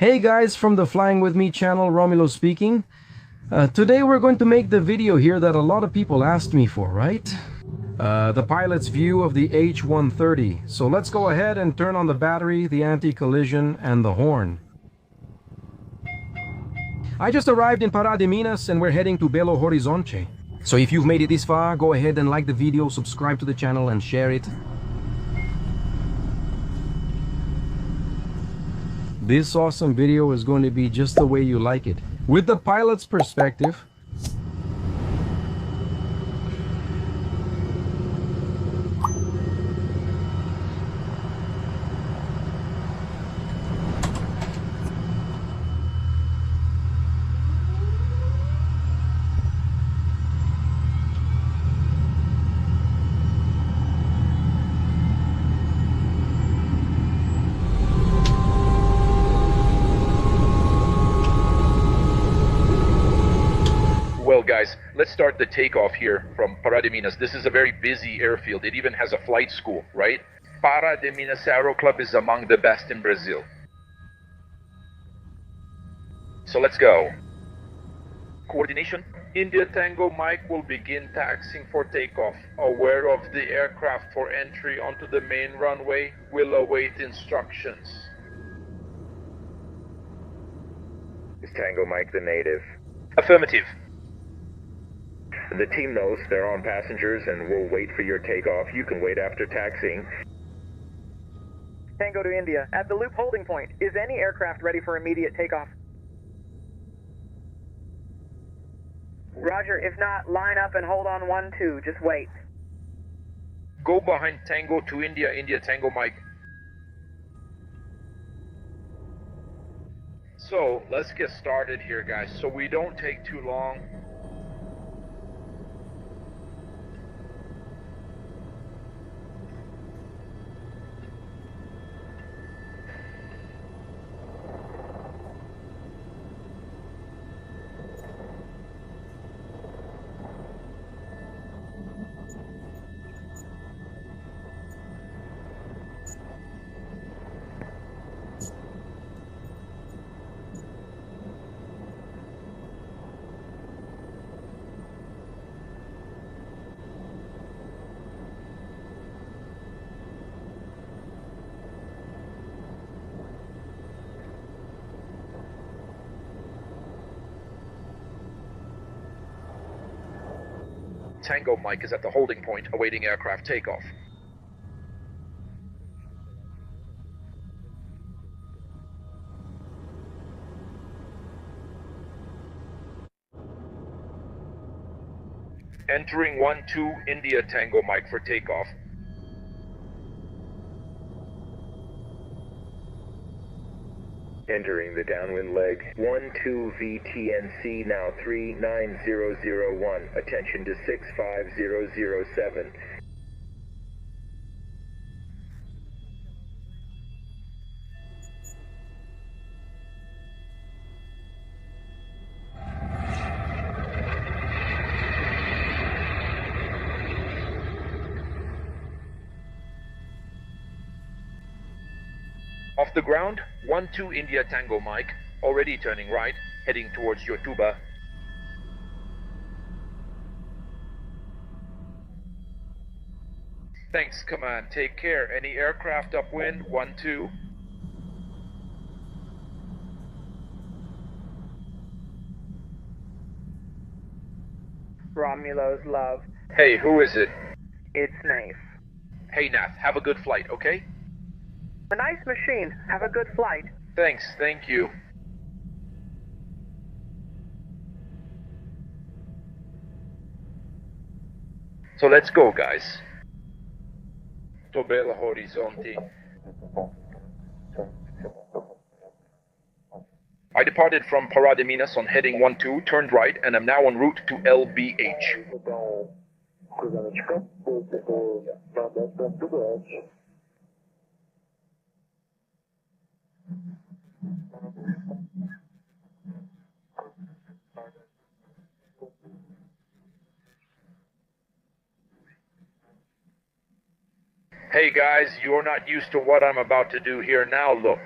Hey guys, from the Flying With Me channel, Romulo speaking. Today we're going to make the video here that a lot of people asked me for, right? The pilot's view of the H130. So let's go ahead and turn on the battery, the anti-collision, and the horn. I just arrived in Pará de Minas and we're heading to Belo Horizonte. So if you've made it this far, go ahead and like the video, subscribe to the channel, and share it. This awesome video is going to be just the way you like it. With the pilot's perspective. Well guys, let's start the takeoff here from Pará de Minas. This is a very busy airfield. It even has a flight school, right? Pará de Minas Aero Club is among the best in Brazil. So let's go. Coordination. India Tango Mike will begin taxiing for takeoff. Aware of the aircraft for entry onto the main runway. Will await instructions. Is Tango Mike the native? Affirmative. The team knows they're on passengers and will wait for your takeoff. You can wait after taxiing. Tango to India. At the loop holding point, is any aircraft ready for immediate takeoff? Roger, if not, line up and hold on 1-2. Just wait. Go behind Tango to India, India Tango Mike. So, let's get started here, guys, so we don't take too long. Tango Mike is at the holding point awaiting aircraft takeoff. Entering 1-2 India Tango Mike for takeoff. Entering the downwind leg. 12 VTNC now 39001. Attention to 65007. Off the ground, 1-2 India Tango Mike, already turning right, heading towards Yotuba. Thanks, command. Take care. Any aircraft upwind? 1-2. Romulo's love. Hey, who is it? It's nice. Hey, Nath, have a good flight, okay? A nice machine. Have a good flight. Thanks, thank you. So let's go, guys. To Belo Horizonte. I departed from Pará de Minas on heading 1-2, turned right, and am now en route to LBH. Hey guys, you're not used to what I'm about to do here now. Look,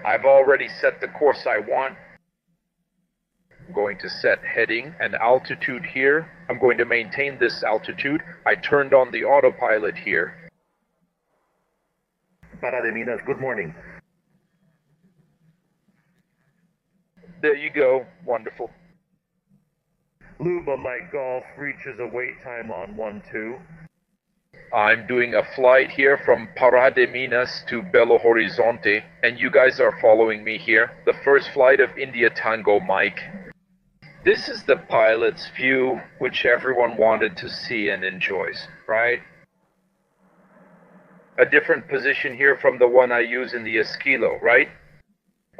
I've already set the course I want. I'm going to set heading and altitude here. I'm going to maintain this altitude. I turned on the autopilot here. Para de Minas, good morning. There you go. Wonderful. Luma Mike Golf reaches a wait time on 1-2. I'm doing a flight here from Para de Minas to Belo Horizonte, and you guys are following me here. The first flight of India Tango Mike. This is the pilot's view, which everyone wanted to see and enjoys, right? A different position here from the one I use in the Esquilo, right?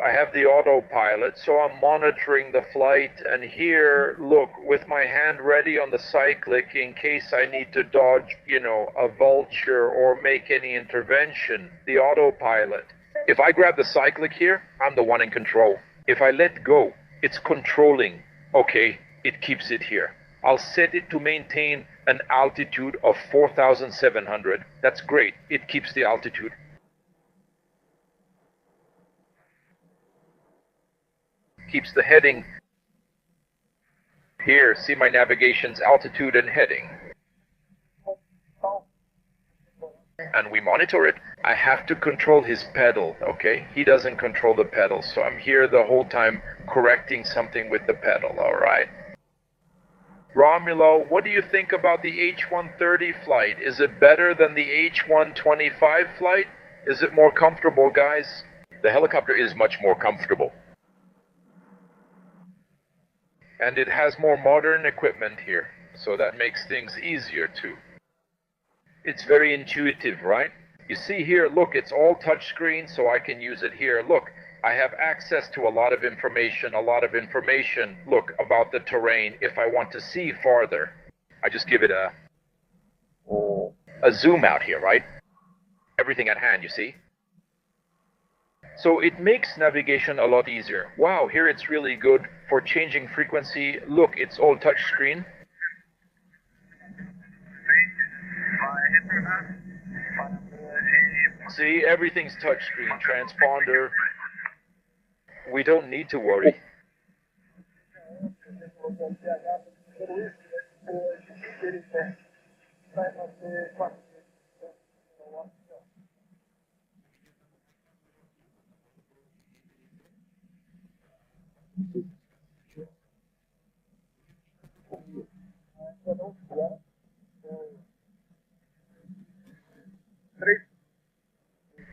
I have the autopilot, so I'm monitoring the flight, and here, look, with my hand ready on the cyclic in case I need to dodge, a vulture or make any intervention, the autopilot. If I grab the cyclic here, I'm the one in control. If I let go, it's controlling. Okay, it keeps it here. I'll set it to maintain an altitude of 4,700. That's great. It keeps the altitude. Keeps the heading. Here, see my navigation's altitude and heading. And we monitor it. I have to control his pedal, okay? He doesn't control the pedal, so I'm here the whole time correcting something with the pedal, alright? Romulo, what do you think about the H130 flight? Is it better than the H125 flight? Is it more comfortable, guys? The helicopter is much more comfortable. And it has more modern equipment here, so that makes things easier too. It's very intuitive, right? You see here, look, it's all touchscreen, so I can use it here. Look, I have access to a lot of information, look, about the terrain if I want to see farther. I just give it a zoom out here, right? Everything at hand, you see? So it makes navigation a lot easier. Wow, here it's really good for changing frequency. Look, it's all touchscreen. See, everything's touchscreen, transponder. We don't need to worry.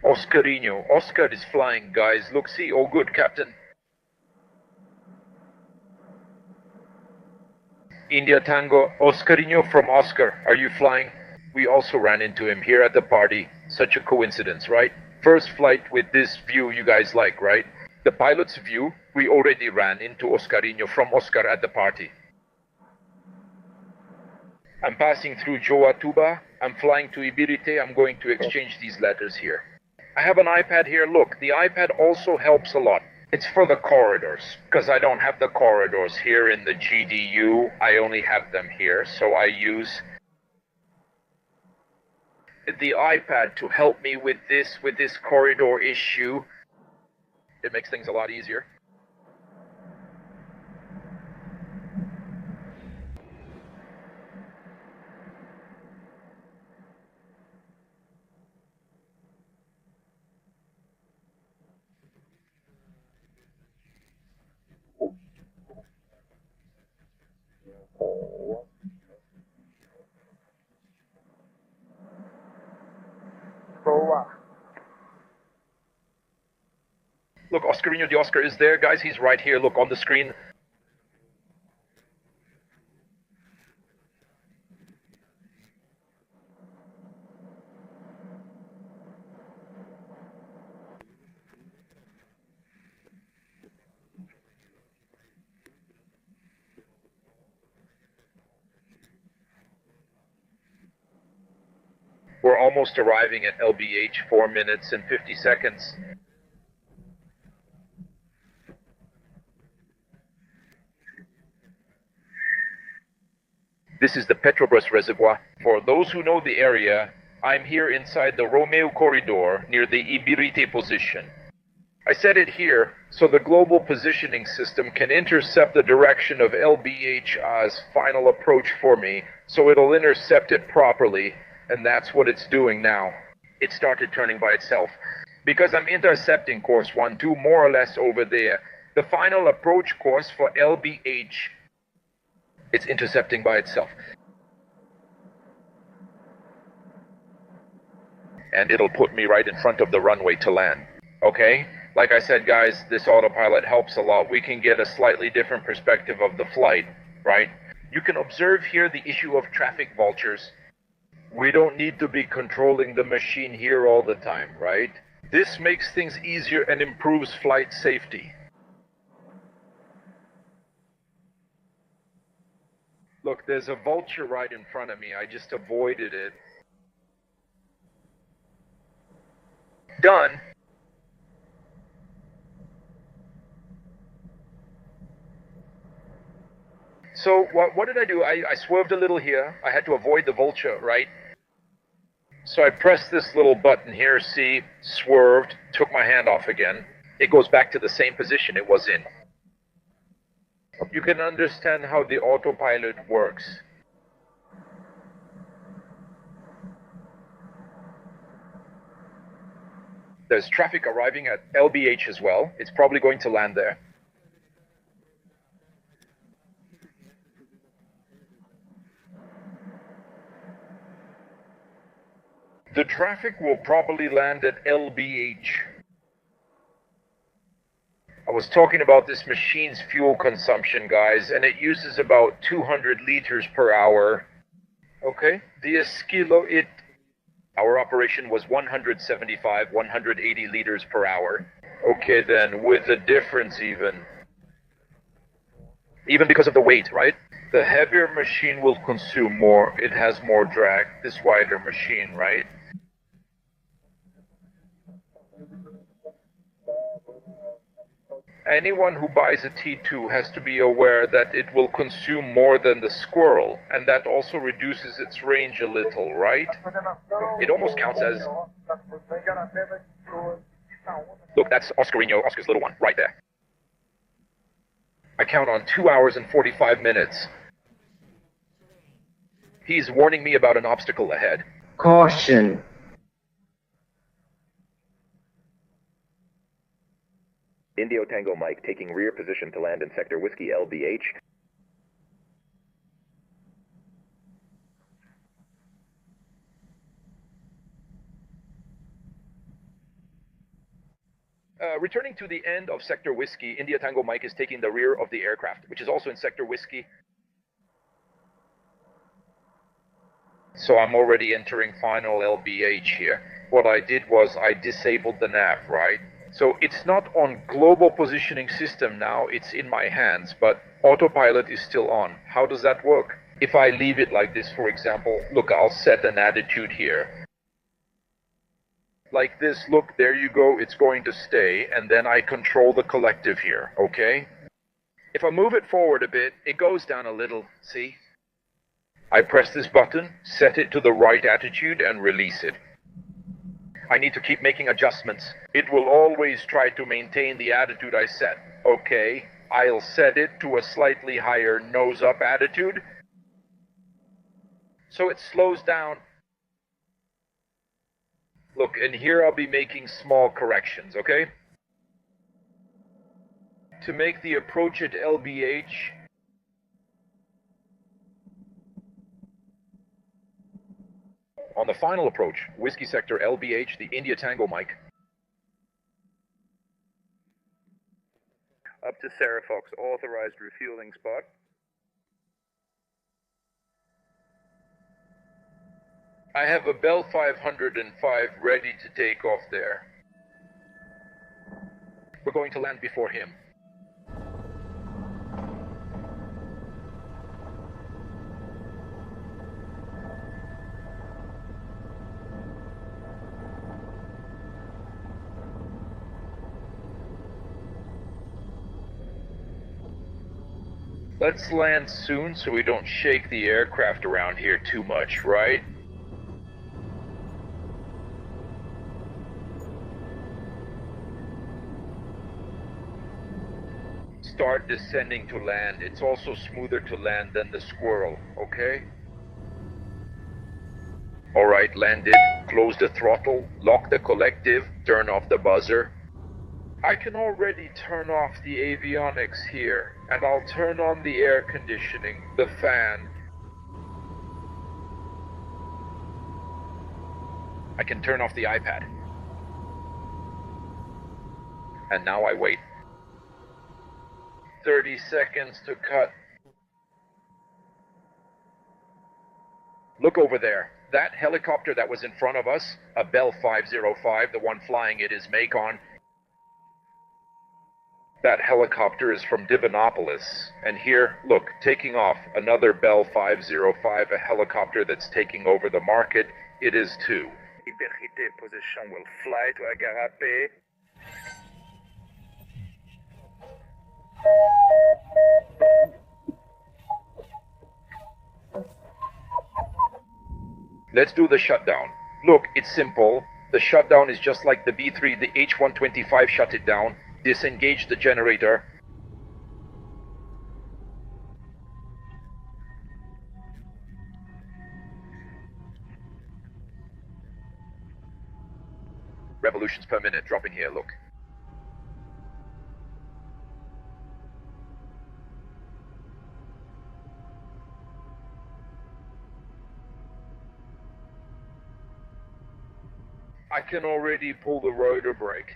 Oscarino. Oscar is flying, guys. Look, see. All good, Captain. India Tango. Oscarino from Oscar. Are you flying? We also ran into him here at the party. Such a coincidence, right? First flight with this view you guys like, right? The pilot's view, we already ran into Oscarino from Oscar at the party. I'm passing through Joatuba. I'm flying to Ibirite. I'm going to exchange these letters here. I have an iPad here. Look, the iPad also helps a lot. It's for the corridors, because I don't have the corridors here in the GDU. I only have them here, so I use the iPad to help me with this corridor issue. It makes things a lot easier. Look, Oscarino the Oscar is there, guys. He's right here. Look on the screen. We're almost arriving at LBH, 4 minutes and 50 seconds. This is the Petrobras Reservoir. For those who know the area, I'm here inside the Romeo Corridor near the Ibirite position. I set it here so the global positioning system can intercept the direction of LBH's final approach for me, so it'll intercept it properly, and that's what it's doing now. It started turning by itself. Because I'm intercepting course 12 more or less over there. The final approach course for LBH, it's intercepting by itself. And it'll put me right in front of the runway to land. Okay? Like I said, guys, this autopilot helps a lot. We can get a slightly different perspective of the flight, right? You can observe here the issue of traffic vultures. We don't need to be controlling the machine here all the time, right? This makes things easier and improves flight safety. Look, there's a vulture right in front of me. I just avoided it. Done. So what did I do? I swerved a little here. I had to avoid the vulture, right? So I pressed this little button here, see, swerved, took my hand off again. It goes back to the same position it was in. You can understand how the autopilot works. There's traffic arriving at LBH as well. It's probably going to land there. The traffic will probably land at LBH. I was talking about this machine's fuel consumption, guys, and it uses about 200 liters per hour. Okay? Our operation was 175, 180 liters per hour. Okay then, with the difference even because of the weight, right? The heavier machine will consume more. It has more drag. This wider machine, right? Anyone who buys a T2 has to be aware that it will consume more than the Squirrel, and that also reduces its range a little, right? It almost counts as... Look, that's Oscarino, Oscar's little one, right there. I count on 2 hours and 45 minutes. He's warning me about an obstacle ahead. Caution. Indio Tango Mike taking rear position to land in sector Whiskey LBH. Returning to the end of sector Whiskey, India Tango Mike is taking the rear of the aircraft, which is also in sector Whiskey. So I'm already entering final LBH here. What I did was I disabled the nav, right? So it's not on global positioning system now, it's in my hands, but autopilot is still on. How does that work? If I leave it like this, for example, look, I'll set an attitude here. Like this, look, there you go, it's going to stay, and then I control the collective here, okay? If I move it forward a bit, it goes down a little, see? I press this button, set it to the right attitude, and release it. I need to keep making adjustments. It will always try to maintain the attitude I set. Okay, I'll set it to a slightly higher nose-up attitude. So it slows down. Look, and here I'll be making small corrections, okay? To make the approach at LBH, on the final approach, Whiskey Sector LBH, the India Tango Mike. Up to Sarah Fox, authorized refueling spot. I have a Bell 505 ready to take off there. We're going to land before him. Let's land soon so we don't shake the aircraft around here too much, right? start descending to land. It's also smoother to land than the squirrel, okay? Alright, landed. Close the throttle, lock the collective, turn off the buzzer. I can already turn off the avionics here, and I'll turn on the air conditioning, the fan. I can turn off the iPad. And now I wait. 30 seconds to cut. Look over there. That helicopter that was in front of us, a Bell 505, the one flying it is Macon. That helicopter is from Divinopolis. And here, look, taking off, another Bell 505, a helicopter that's taking over the market. It is too. Liberté position will fly to Agarapé. Let's do the shutdown. Look, it's simple. The shutdown is just like the B-3, the H125 shut it down. Disengage the generator. Revolutions per minute, drop in here, look. I can already pull the rotor brake.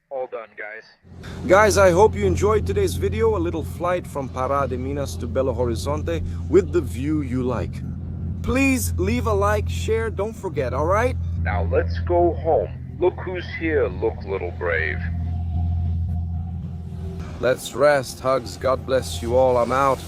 All done, guys. Guys, I hope you enjoyed today's video, a little flight from Pará de Minas to Belo Horizonte with the view you like. Please leave a like, share, don't forget, alright? Now let's go home. Look who's here, look, little brave. Let's rest, hugs, God bless you all, I'm out.